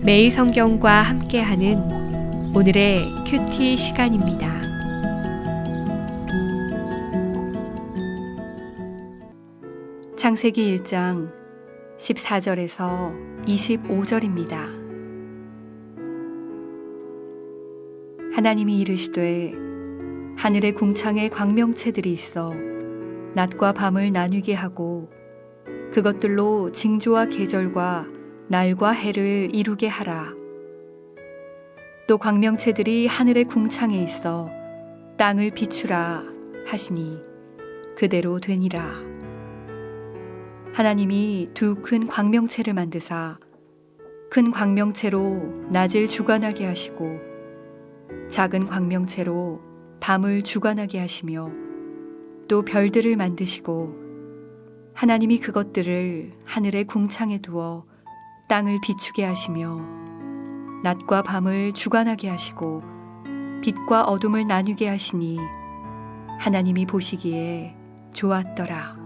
매일 성경과 함께하는 오늘의 큐티 시간입니다. 창세기 1장 14절에서 25절입니다. 하나님이 이르시되 하늘의 궁창에 광명체들이 있어 낮과 밤을 나뉘게 하고 그것들로 징조와 계절과 날과 해를 이루게 하라. 또 광명체들이 하늘의 궁창에 있어 땅을 비추라 하시니 그대로 되니라. 하나님이 두 큰 광명체를 만드사 큰 광명체로 낮을 주관하게 하시고 작은 광명체로 밤을 주관하게 하시며 또 별들을 만드시고 하나님이 그것들을 하늘의 궁창에 두어 땅을 비추게 하시며 낮과 밤을 주관하게 하시고 빛과 어둠을 나누게 하시니 하나님이 보시기에 좋았더라.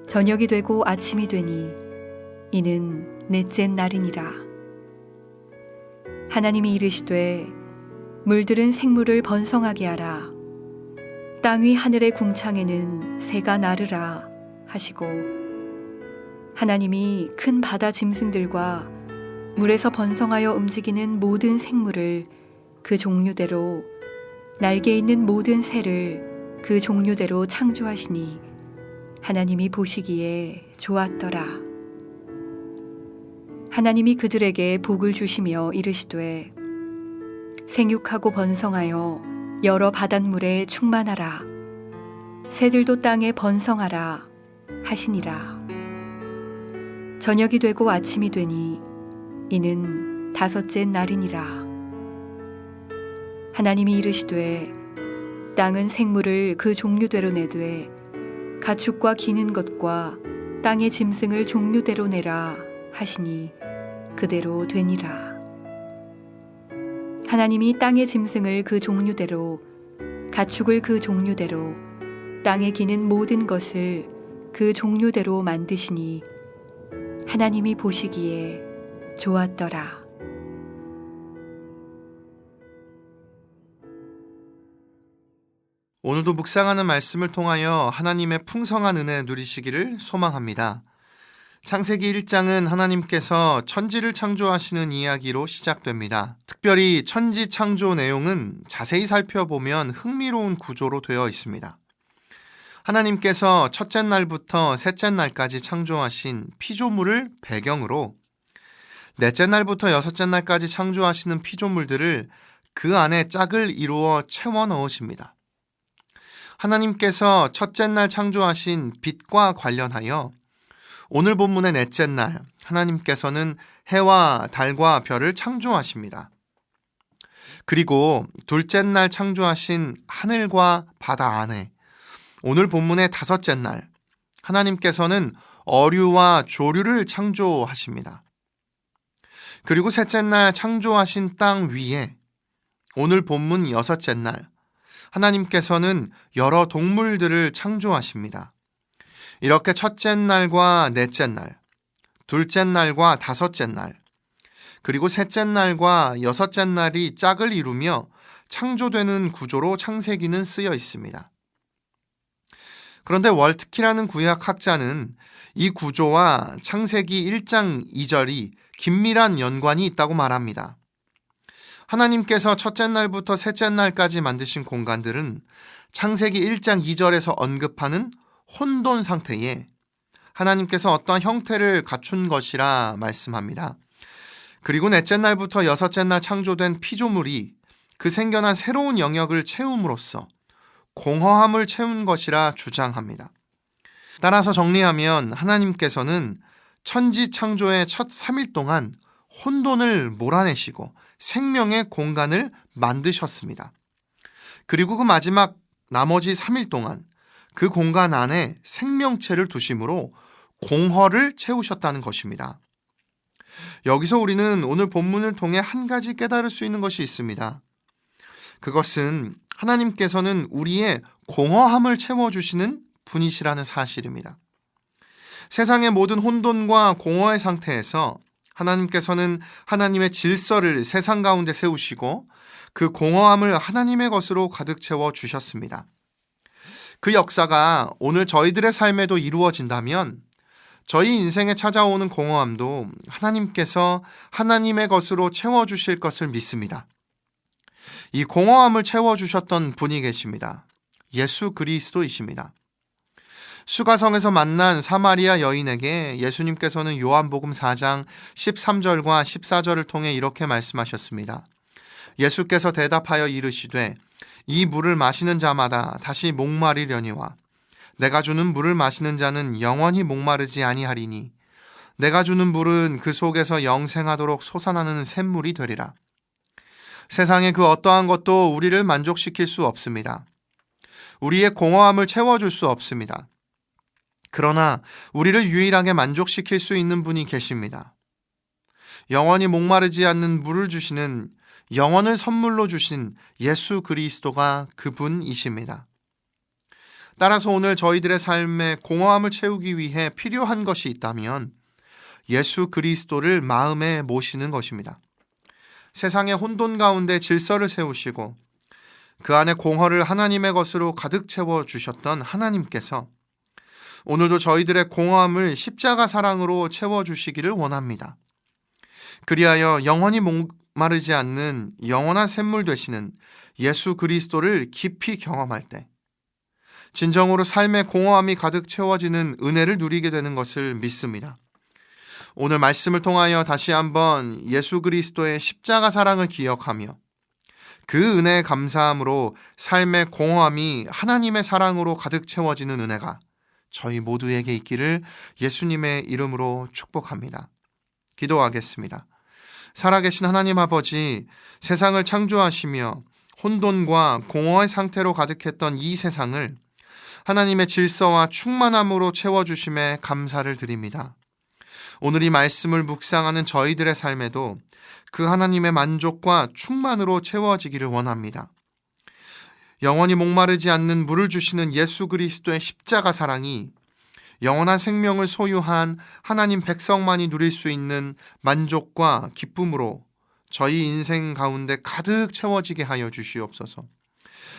저녁이 되고 아침이 되니 이는 넷째 날이니라. 하나님이 이르시되 물들은 생물을 번성하게 하라. 땅 위 하늘의 궁창에는 새가 나르라 하시고 하나님이 큰 바다 짐승들과 물에서 번성하여 움직이는 모든 생물을 그 종류대로 날개 있는 모든 새를 그 종류대로 창조하시니 하나님이 보시기에 좋았더라. 하나님이 그들에게 복을 주시며 이르시되 생육하고 번성하여 여러 바닷물에 충만하라. 새들도 땅에 번성하라 하시니라. 저녁이 되고 아침이 되니 이는 다섯째 날이니라. 하나님이 이르시되 땅은 생물을 그 종류대로 내되 가축과 기는 것과 땅의 짐승을 종류대로 내라 하시니 그대로 되니라. 하나님이 땅의 짐승을 그 종류대로 가축을 그 종류대로 땅에 기는 모든 것을 그 종류대로 만드시니 하나님이 보시기에 좋았더라. 오늘도 묵상하는 말씀을 통하여 하나님의 풍성한 은혜 누리시기를 소망합니다. 창세기 1장은 하나님께서 천지를 창조하시는 이야기로 시작됩니다. 특별히 천지 창조 내용은 자세히 살펴보면 흥미로운 구조로 되어 있습니다. 하나님께서 첫째 날부터 셋째 날까지 창조하신 피조물을 배경으로 넷째 날부터 여섯째 날까지 창조하시는 피조물들을 그 안에 짝을 이루어 채워 넣으십니다. 하나님께서 첫째 날 창조하신 빛과 관련하여 오늘 본문의 넷째 날 하나님께서는 해와 달과 별을 창조하십니다. 그리고 둘째 날 창조하신 하늘과 바다 안에 오늘 본문의 다섯째 날 하나님께서는 어류와 조류를 창조하십니다. 그리고 셋째 날 창조하신 땅 위에 오늘 본문 여섯째 날 하나님께서는 여러 동물들을 창조하십니다. 이렇게 첫째 날과 넷째 날, 둘째 날과 다섯째 날, 그리고 셋째 날과 여섯째 날이 짝을 이루며 창조되는 구조로 창세기는 쓰여 있습니다. 그런데 월트키라는 구약학자는 이 구조와 창세기 1장 2절이 긴밀한 연관이 있다고 말합니다. 하나님께서 첫째 날부터 셋째 날까지 만드신 공간들은 창세기 1장 2절에서 언급하는 혼돈 상태에 하나님께서 어떠한 형태를 갖춘 것이라 말씀합니다. 그리고 넷째 날부터 여섯째 날 창조된 피조물이 그 생겨난 새로운 영역을 채움으로써 공허함을 채운 것이라 주장합니다. 따라서 정리하면 하나님께서는 천지 창조의 첫 3일 동안 혼돈을 몰아내시고 생명의 공간을 만드셨습니다. 그리고 그 마지막 나머지 3일 동안 그 공간 안에 생명체를 두심으로 공허를 채우셨다는 것입니다. 여기서 우리는 오늘 본문을 통해 한 가지 깨달을 수 있는 것이 있습니다. 그것은 하나님께서는 우리의 공허함을 채워주시는 분이시라는 사실입니다. 세상의 모든 혼돈과 공허의 상태에서 하나님께서는 하나님의 질서를 세상 가운데 세우시고 그 공허함을 하나님의 것으로 가득 채워 주셨습니다. 그 역사가 오늘 저희들의 삶에도 이루어진다면 저희 인생에 찾아오는 공허함도 하나님께서 하나님의 것으로 채워주실 것을 믿습니다. 이 공허함을 채워주셨던 분이 계십니다. 예수 그리스도이십니다. 수가성에서 만난 사마리아 여인에게 예수님께서는 요한복음 4장 13절과 14절을 통해 이렇게 말씀하셨습니다. 예수께서 대답하여 이르시되 이 물을 마시는 자마다 다시 목마르려니와 내가 주는 물을 마시는 자는 영원히 목마르지 아니하리니 내가 주는 물은 그 속에서 영생하도록 솟아나는 샘물이 되리라. 세상의 그 어떠한 것도 우리를 만족시킬 수 없습니다. 우리의 공허함을 채워줄 수 없습니다. 그러나 우리를 유일하게 만족시킬 수 있는 분이 계십니다. 영원히 목마르지 않는 물을 주시는 영원을 선물로 주신 예수 그리스도가 그분이십니다. 따라서 오늘 저희들의 삶에 공허함을 채우기 위해 필요한 것이 있다면 예수 그리스도를 마음에 모시는 것입니다. 세상의 혼돈 가운데 질서를 세우시고 그 안에 공허를 하나님의 것으로 가득 채워주셨던 하나님께서 오늘도 저희들의 공허함을 십자가 사랑으로 채워주시기를 원합니다. 그리하여 영원히 목마르지 않는 영원한 샘물 되시는 예수 그리스도를 깊이 경험할 때 진정으로 삶의 공허함이 가득 채워지는 은혜를 누리게 되는 것을 믿습니다. 오늘 말씀을 통하여 다시 한번 예수 그리스도의 십자가 사랑을 기억하며 그 은혜에 감사함으로 삶의 공허함이 하나님의 사랑으로 가득 채워지는 은혜가 저희 모두에게 있기를 예수님의 이름으로 축복합니다. 기도하겠습니다. 살아계신 하나님 아버지, 세상을 창조하시며 혼돈과 공허의 상태로 가득했던 이 세상을 하나님의 질서와 충만함으로 채워주심에 감사를 드립니다. 오늘 이 말씀을 묵상하는 저희들의 삶에도 그 하나님의 만족과 충만으로 채워지기를 원합니다. 영원히 목마르지 않는 물을 주시는 예수 그리스도의 십자가 사랑이 영원한 생명을 소유한 하나님 백성만이 누릴 수 있는 만족과 기쁨으로 저희 인생 가운데 가득 채워지게 하여 주시옵소서.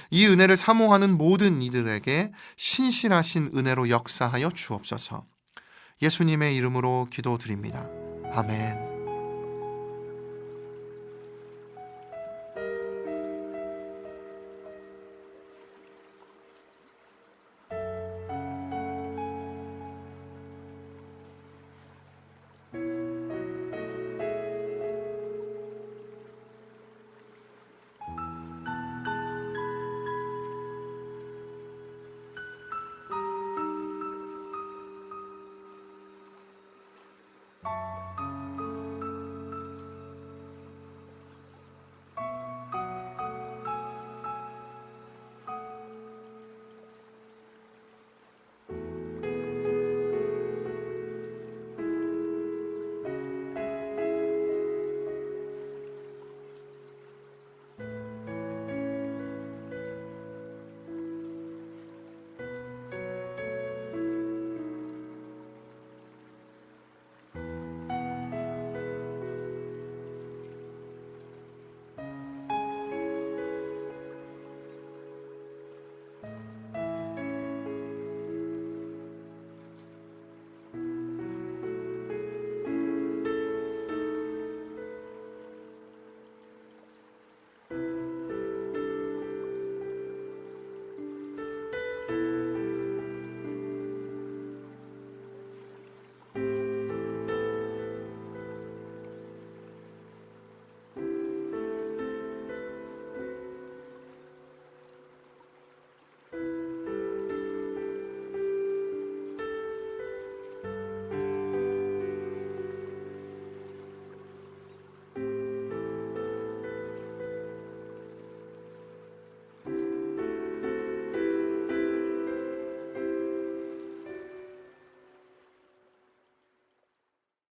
이 은혜를 사모하는 모든 이들에게 신실하신 은혜로 역사하여 주옵소서. 예수님의 이름으로 기도드립니다. 아멘.